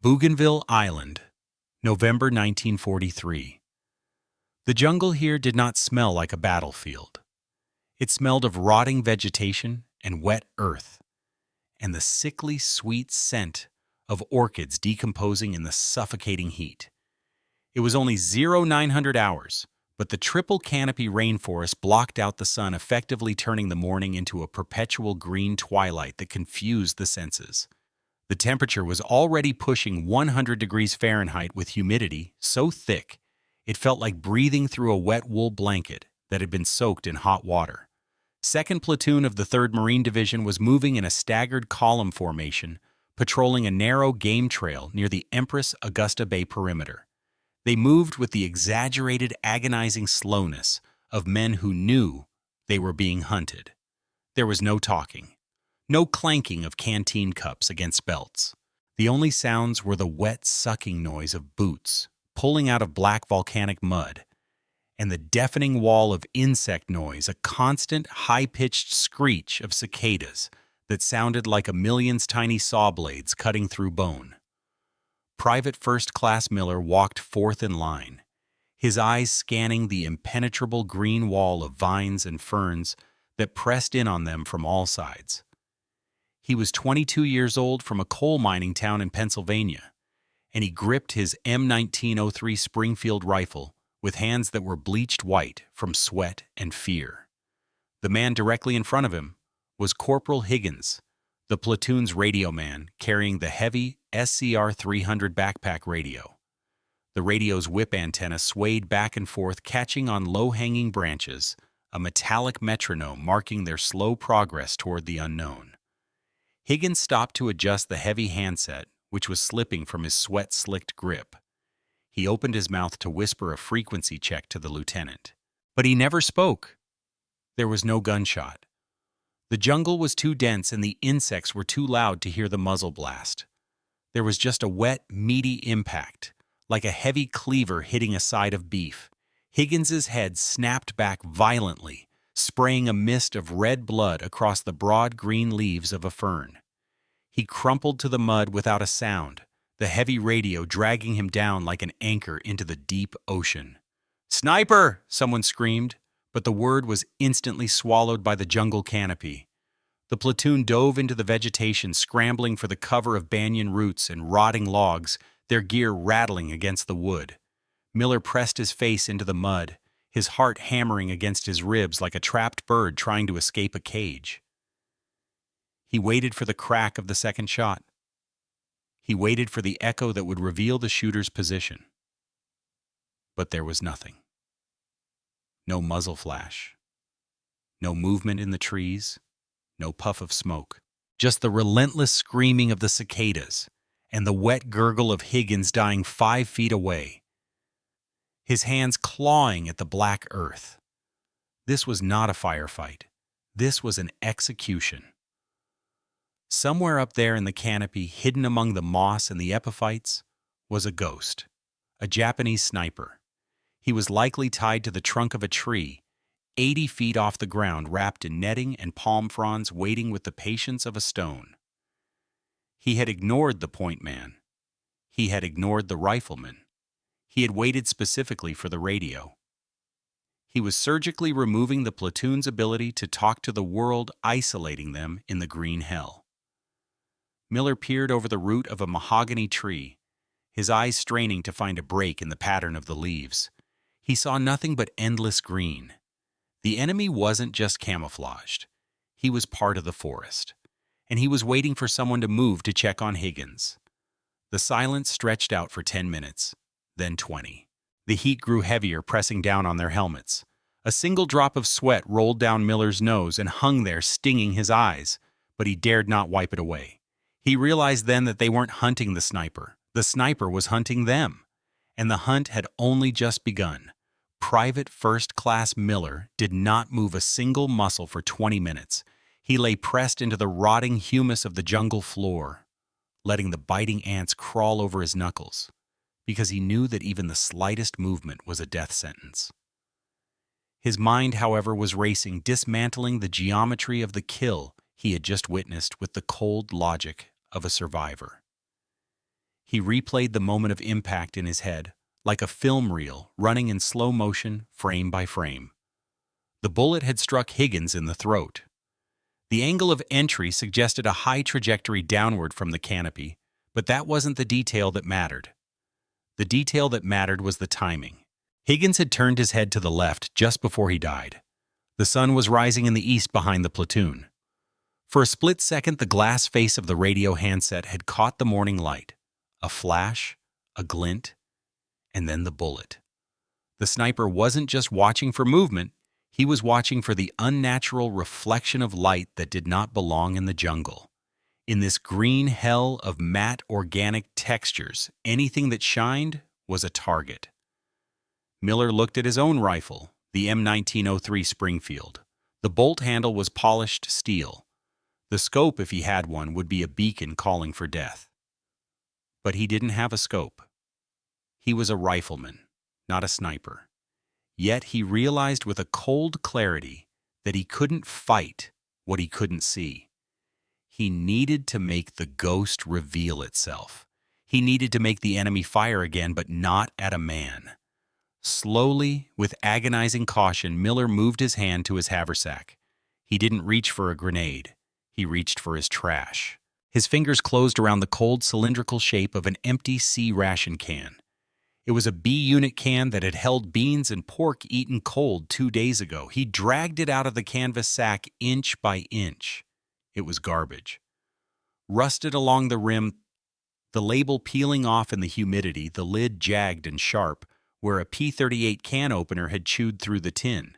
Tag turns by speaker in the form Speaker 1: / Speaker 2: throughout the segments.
Speaker 1: Bougainville Island, November 1943. The jungle here did not smell like a battlefield. It smelled of rotting vegetation and wet earth, and the sickly sweet scent of orchids decomposing in the suffocating heat. It was only 0900 hours, but the triple canopy rainforest blocked out the sun, effectively turning the morning into a perpetual green twilight that confused the senses. The temperature was already pushing 100 degrees Fahrenheit with humidity so thick it felt like breathing through a wet wool blanket that had been soaked in hot water. 2nd Platoon of the 3rd Marine Division was moving in a staggered column formation, patrolling a narrow game trail near the Empress Augusta Bay perimeter. They moved with the exaggerated, agonizing slowness of men who knew they were being hunted. There was no talking. No clanking of canteen cups against belts. The only sounds were the wet sucking noise of boots pulling out of black volcanic mud, and the deafening wall of insect noise, a constant high-pitched screech of cicadas that sounded like a million's tiny saw blades cutting through bone. Private First Class Miller walked fourth in line, his eyes scanning the impenetrable green wall of vines and ferns that pressed in on them from all sides. He was 22 years old from a coal mining town in Pennsylvania, and he gripped his M1903 Springfield rifle with hands that were bleached white from sweat and fear. The man directly in front of him was Corporal Higgins, the platoon's radio man carrying the heavy SCR 300 backpack radio. The radio's whip antenna swayed back and forth, catching on low-hanging branches, a metallic metronome marking their slow progress toward the unknown. Higgins stopped to adjust the heavy handset, which was slipping from his sweat-slicked grip. He opened his mouth to whisper a frequency check to the lieutenant. But he never spoke. There was no gunshot. The jungle was too dense and the insects were too loud to hear the muzzle blast. There was just a wet, meaty impact, like a heavy cleaver hitting a side of beef. Higgins's head snapped back violently, spraying a mist of red blood across the broad green leaves of a fern. He crumpled to the mud without a sound, the heavy radio dragging him down like an anchor into the deep ocean. "Sniper!" someone screamed, but the word was instantly swallowed by the jungle canopy. The platoon dove into the vegetation, scrambling for the cover of banyan roots and rotting logs, their gear rattling against the wood. Miller pressed his face into the mud, his heart hammering against his ribs like a trapped bird trying to escape a cage. He waited for the crack of the second shot. He waited for the echo that would reveal the shooter's position. But there was nothing. No muzzle flash. No movement in the trees. No puff of smoke. Just the relentless screaming of the cicadas and the wet gurgle of Higgins dying 5 feet away, his hands clawing at the black earth. This was not a firefight. This was an execution. Somewhere up there in the canopy, hidden among the moss and the epiphytes, was a ghost, a Japanese sniper. He was likely tied to the trunk of a tree, 80 feet off the ground, wrapped in netting and palm fronds, waiting with the patience of a stone. He had ignored the point man. He had ignored the rifleman. He had waited specifically for the radio. He was surgically removing the platoon's ability to talk to the world, isolating them in the green hell. Miller peered over the root of a mahogany tree, his eyes straining to find a break in the pattern of the leaves. He saw nothing but endless green. The enemy wasn't just camouflaged. He was part of the forest, and he was waiting for someone to move to check on Higgins. The silence stretched out for 10 minutes, then 20. The heat grew heavier, pressing down on their helmets. A single drop of sweat rolled down Miller's nose and hung there, stinging his eyes, but he dared not wipe it away. He realized then that they weren't hunting the sniper. The sniper was hunting them, and the hunt had only just begun. Private First Class Miller did not move a single muscle for 20 minutes. He lay pressed into the rotting humus of the jungle floor, letting the biting ants crawl over his knuckles, because he knew that even the slightest movement was a death sentence. His mind, however, was racing, dismantling the geometry of the kill he had just witnessed with the cold logic of a survivor. He replayed the moment of impact in his head, like a film reel running in slow motion, frame by frame. The bullet had struck Higgins in the throat. The angle of entry suggested a high trajectory downward from the canopy, but that wasn't the detail that mattered. The detail that mattered was the timing. Higgins had turned his head to the left just before he died. The sun was rising in the east behind the platoon. For a split second, the glass face of the radio handset had caught the morning light. A flash, a glint, and then the bullet. The sniper wasn't just watching for movement, he was watching for the unnatural reflection of light that did not belong in the jungle. In this green hell of matte organic textures, anything that shined was a target. Miller looked at his own rifle, the M1903 Springfield. The bolt handle was polished steel. The scope, if he had one, would be a beacon calling for death. But he didn't have a scope. He was a rifleman, not a sniper. Yet he realized with a cold clarity that he couldn't fight what he couldn't see. He needed to make the ghost reveal itself. He needed to make the enemy fire again, but not at a man. Slowly, with agonizing caution, Miller moved his hand to his haversack. He didn't reach for a grenade. He reached for his trash. His fingers closed around the cold cylindrical shape of an empty C-ration can. It was a B-unit can that had held beans and pork eaten cold 2 days ago. He dragged it out of the canvas sack inch by inch. It was garbage. Rusted along the rim, the label peeling off in the humidity, the lid jagged and sharp, where a P-38 can opener had chewed through the tin.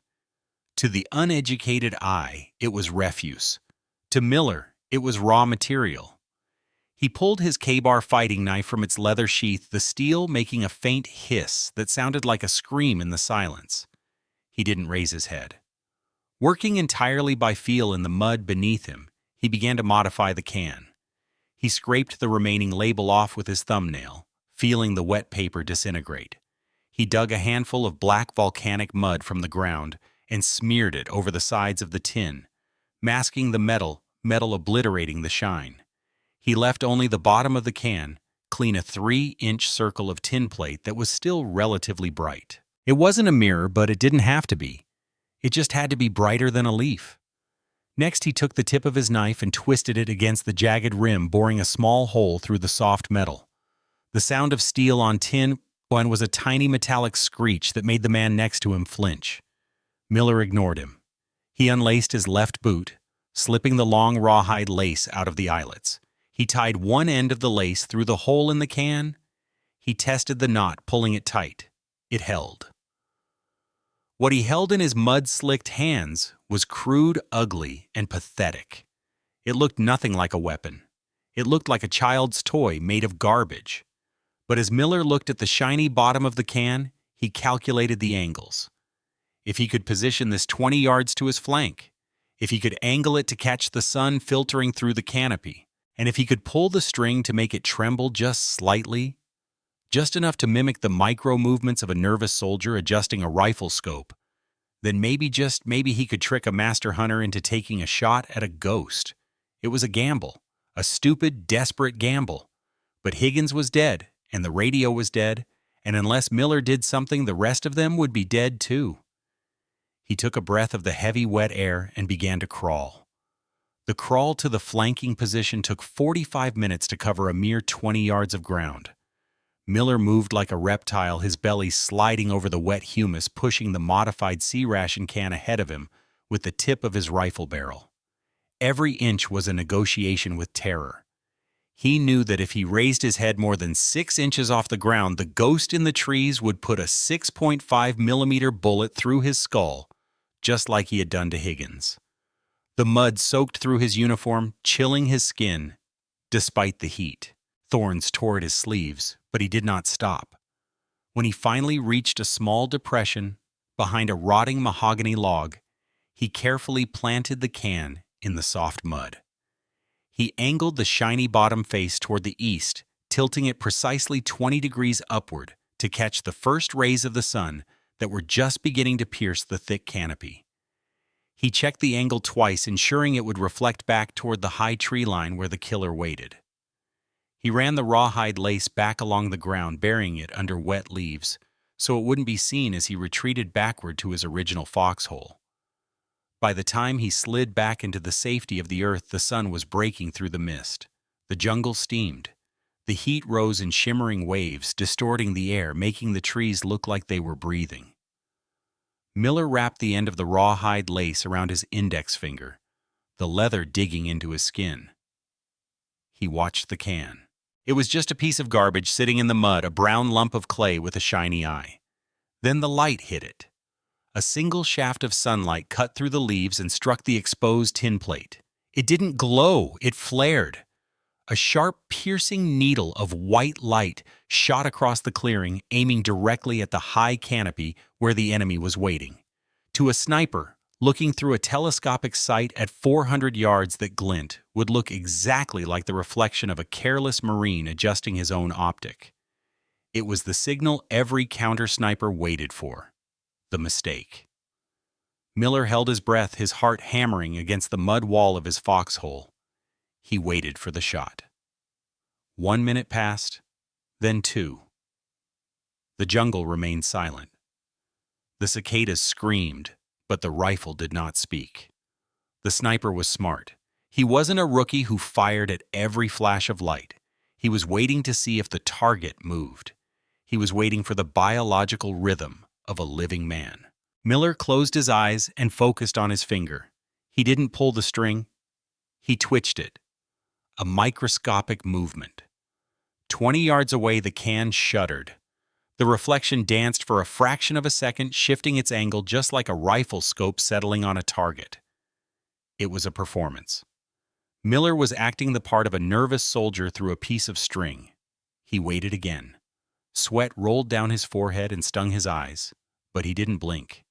Speaker 1: To the uneducated eye, it was refuse. To Miller, it was raw material. He pulled his K-bar fighting knife from its leather sheath, the steel making a faint hiss that sounded like a scream in the silence. He didn't raise his head. Working entirely by feel in the mud beneath him, he began to modify the can. He scraped the remaining label off with his thumbnail, feeling the wet paper disintegrate. He dug a handful of black volcanic mud from the ground and smeared it over the sides of the tin, masking the metal obliterating the shine. He left only the bottom of the can, clean a 3-inch circle of tin plate that was still relatively bright. It wasn't a mirror, but it didn't have to be. It just had to be brighter than a leaf. Next, he took the tip of his knife and twisted it against the jagged rim, boring a small hole through the soft metal. The sound of steel on tin was a tiny metallic screech that made the man next to him flinch. Miller ignored him. He unlaced his left boot, slipping the long rawhide lace out of the eyelets. He tied one end of the lace through the hole in the can. He tested the knot, pulling it tight. It held. What he held in his mud-slicked hands was crude, ugly, and pathetic. It looked nothing like a weapon. It looked like a child's toy made of garbage. But as Miller looked at the shiny bottom of the can, he calculated the angles. If he could position this 20 yards to his flank, if he could angle it to catch the sun filtering through the canopy, and if he could pull the string to make it tremble just slightly, just enough to mimic the micro movements of a nervous soldier adjusting a rifle scope, then maybe he could trick a master hunter into taking a shot at a ghost. It was a gamble, a stupid, desperate gamble. But Higgins was dead, and the radio was dead, and unless Miller did something, the rest of them would be dead too. He took a breath of the heavy, wet air and began to crawl. The crawl to the flanking position took 45 minutes to cover a mere 20 yards of ground. Miller moved like a reptile, his belly sliding over the wet humus, pushing the modified C-ration can ahead of him with the tip of his rifle barrel. Every inch was a negotiation with terror. He knew that if he raised his head more than 6 inches off the ground, the ghost in the trees would put a 6.5-millimeter bullet through his skull, just like he had done to Higgins. The mud soaked through his uniform, chilling his skin, despite the heat. Thorns tore at his sleeves, but he did not stop. When he finally reached a small depression behind a rotting mahogany log, he carefully planted the can in the soft mud. He angled the shiny bottom face toward the east, tilting it precisely 20 degrees upward to catch the first rays of the sun that were just beginning to pierce the thick canopy. He checked the angle twice, ensuring it would reflect back toward the high tree line where the killer waited. He ran the rawhide lace back along the ground, burying it under wet leaves, so it wouldn't be seen as he retreated backward to his original foxhole. By the time he slid back into the safety of the earth, the sun was breaking through the mist. The jungle steamed. The heat rose in shimmering waves, distorting the air, making the trees look like they were breathing. Miller wrapped the end of the rawhide lace around his index finger, the leather digging into his skin. He watched the can. It was just a piece of garbage sitting in the mud, a brown lump of clay with a shiny eye. Then the light hit it. A single shaft of sunlight cut through the leaves and struck the exposed tin plate. It didn't glow, it flared. A sharp, piercing needle of white light shot across the clearing, aiming directly at the high canopy where the enemy was waiting. To a sniper, looking through a telescopic sight at 400 yards, that glint would look exactly like the reflection of a careless Marine adjusting his own optic. It was the signal every counter-sniper waited for. The mistake. Miller held his breath, his heart hammering against the mud wall of his foxhole. He waited for the shot. 1 minute passed, then 2. The jungle remained silent. The cicadas screamed, but the rifle did not speak. The sniper was smart. He wasn't a rookie who fired at every flash of light. He was waiting to see if the target moved. He was waiting for the biological rhythm of a living man. Miller closed his eyes and focused on his finger. He didn't pull the string. He twitched it. A microscopic movement. 20 yards away, the can shuddered. The reflection danced for a fraction of a second, shifting its angle just like a rifle scope settling on a target. It was a performance. Miller was acting the part of a nervous soldier through a piece of string. He waited again. Sweat rolled down his forehead and stung his eyes, but he didn't blink.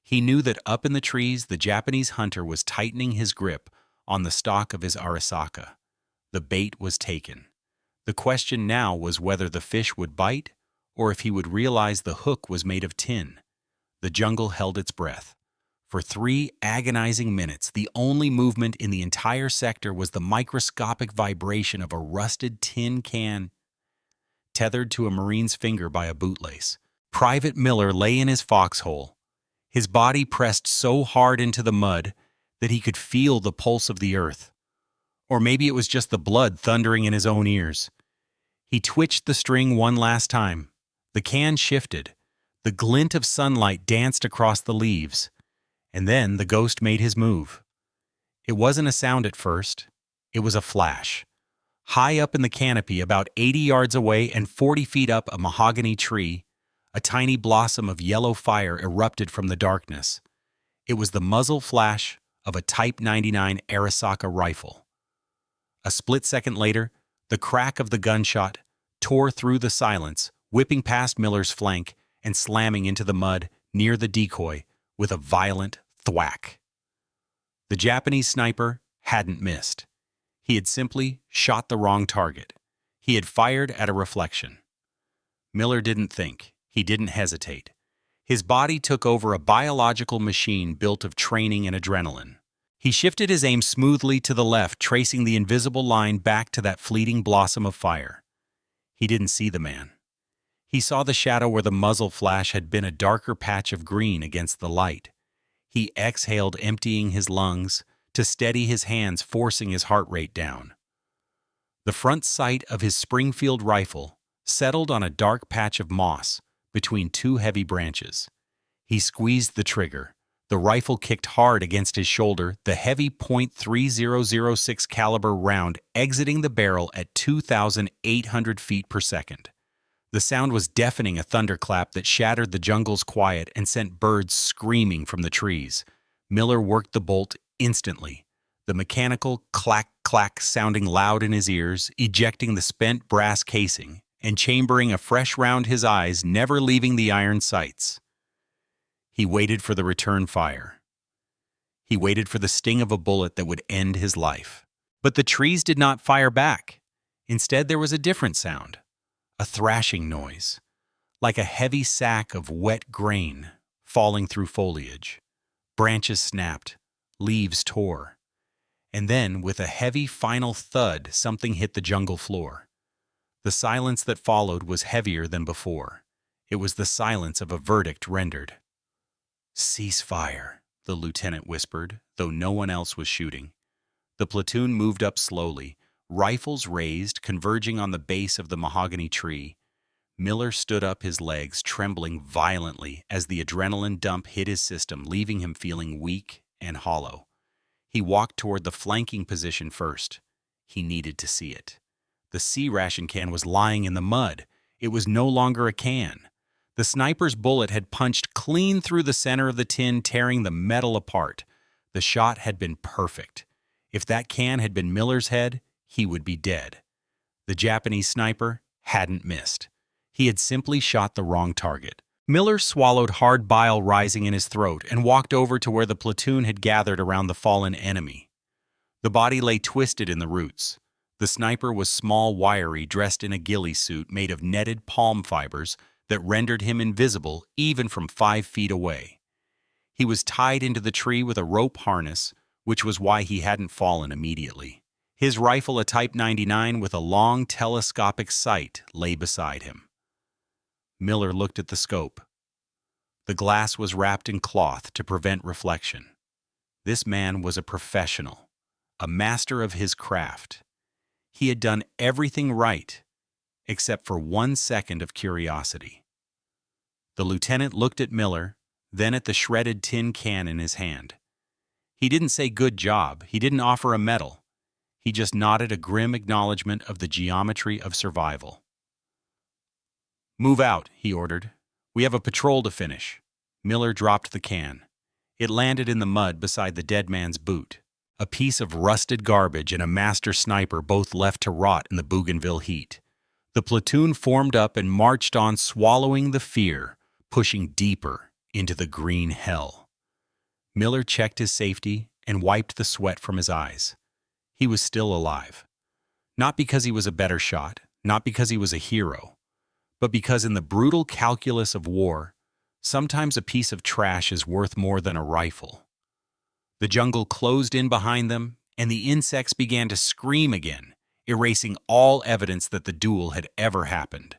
Speaker 1: He knew that up in the trees, the Japanese hunter was tightening his grip on the stock of his arisaka. The bait was taken. The question now was whether the fish would bite or if he would realize the hook was made of tin. The jungle held its breath. For 3 agonizing minutes, the only movement in the entire sector was the microscopic vibration of a rusted tin can tethered to a Marine's finger by a bootlace. Private Miller lay in his foxhole, his body pressed so hard into the mud that he could feel the pulse of the earth. Or maybe it was just the blood thundering in his own ears. He twitched the string one last time. The can shifted. The glint of sunlight danced across the leaves. And then the ghost made his move. It wasn't a sound at first. It was a flash. High up in the canopy, about 80 yards away and 40 feet up a mahogany tree, a tiny blossom of yellow fire erupted from the darkness. It was the muzzle flash of a Type 99 Arisaka rifle. A split second later, the crack of the gunshot tore through the silence, whipping past Miller's flank and slamming into the mud near the decoy with a violent thwack. The Japanese sniper hadn't missed. He had simply shot the wrong target. He had fired at a reflection. Miller didn't think. He didn't hesitate. His body took over a biological machine built of training and adrenaline. He shifted his aim smoothly to the left, tracing the invisible line back to that fleeting blossom of fire. He didn't see the man. He saw the shadow where the muzzle flash had been, a darker patch of green against the light. He exhaled, emptying his lungs, to steady his hands, forcing his heart rate down. The front sight of his Springfield rifle settled on a dark patch of moss between 2 heavy branches. He squeezed the trigger. The rifle kicked hard against his shoulder, the heavy .3006 caliber round exiting the barrel at 2,800 feet per second. The sound was deafening, a thunderclap that shattered the jungle's quiet and sent birds screaming from the trees. Miller worked the bolt instantly, the mechanical clack-clack sounding loud in his ears, ejecting the spent brass casing and chambering a fresh round his eyes, never leaving the iron sights. He waited for the return fire. He waited for the sting of a bullet that would end his life. But the trees did not fire back. Instead, there was a different sound, a thrashing noise, like a heavy sack of wet grain falling through foliage. Branches snapped, leaves tore, and then, with a heavy final thud, something hit the jungle floor. The silence that followed was heavier than before. It was the silence of a verdict rendered. "Cease fire," the lieutenant whispered, though no one else was shooting. The platoon moved up slowly, rifles raised, converging on the base of the mahogany tree. Miller stood up, his legs trembling violently as the adrenaline dump hit his system, leaving him feeling weak and hollow. He walked toward the flanking position first. He needed to see it. The C-ration can was lying in the mud. It was no longer a can. The sniper's bullet had punched clean through the center of the tin, tearing the metal apart. The shot had been perfect. If that can had been Miller's head, he would be dead. The Japanese sniper hadn't missed. He had simply shot the wrong target. Miller swallowed hard bile rising in his throat and walked over to where the platoon had gathered around the fallen enemy. The body lay twisted in the roots. The sniper was small, wiry, dressed in a ghillie suit made of netted palm fibers that rendered him invisible even from 5 feet away. He was tied into the tree with a rope harness, which was why he hadn't fallen immediately. His rifle, a Type 99 with a long telescopic sight, lay beside him. Miller looked at the scope. The glass was wrapped in cloth to prevent reflection. This man was a professional, a master of his craft. He had done everything right, except for 1 second of curiosity. The lieutenant looked at Miller, then at the shredded tin can in his hand. He didn't say good job, he didn't offer a medal. He just nodded a grim acknowledgement of the geometry of survival. "Move out," he ordered. "We have a patrol to finish." Miller dropped the can. It landed in the mud beside the dead man's boot. A piece of rusted garbage and a master sniper both left to rot in the Bougainville heat. The platoon formed up and marched on, swallowing the fear, pushing deeper into the green hell. Miller checked his safety and wiped the sweat from his eyes. He was still alive. Not because he was a better shot, not because he was a hero, but because in the brutal calculus of war, sometimes a piece of trash is worth more than a rifle. The jungle closed in behind them, and the insects began to scream again, erasing all evidence that the duel had ever happened.